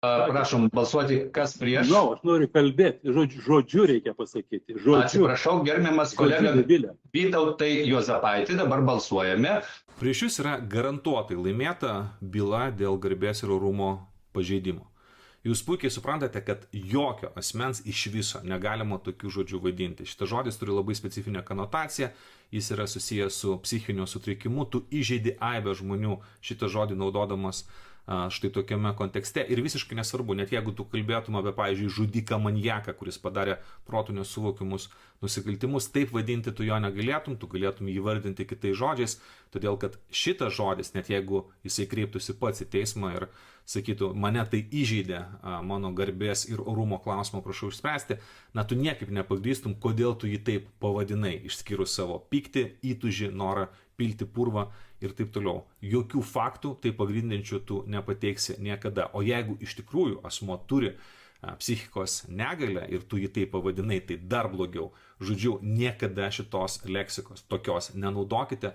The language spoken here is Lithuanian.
Prašom balsuoti, kas prieš. Aš noriu kalbėti, žodžiu reikia pasakyti. Žodžiu. Atsiprašau, gerbiamas kolega Dovilė. Vytautai Juozapaiti, dabar balsuojame. Prieš jūs yra garantuotai laimėta byla dėl garbės ir orumo pažeidimo. Jūs puikiai suprantate, kad jokio asmens iš viso negalima tokių žodžių vaidinti. Šitas žodis turi labai specifinę konotaciją, jis yra susijęs su psichiniu sutrikimu, tu įžeidi aibę žmonių šitą žodį naudodamas štai tokiame kontekste ir visiškai nesvarbu, net jeigu tu kalbėtum apie, pavyzdžiui, žudiką maniaką, kuris padarė protų nesuvokiamus nusikaltimus, taip vadinti tu jo negalėtum, tu galėtum jį vardinti kitais žodžiais, todėl kad šitas žodis, net jeigu jisai kreiptųsi pats į teismą ir sakytų, mane tai įžeidė, mano garbės ir orumo klausimą prašau išspręsti, na tu niekaip nepagrįstum, kodėl tu jį taip pavadinai, išskyrus savo pyktį, įtūžį, norą pilti purvą ir taip toliau. Jokių faktų tai pagrindinčių tu nepateiksi niekada. O jeigu iš tikrųjų asmo turi psichikos negalią ir tu jį taip pavadinai, tai dar blogiau. Žodžiu, niekada šitos leksikos tokios nenaudokite,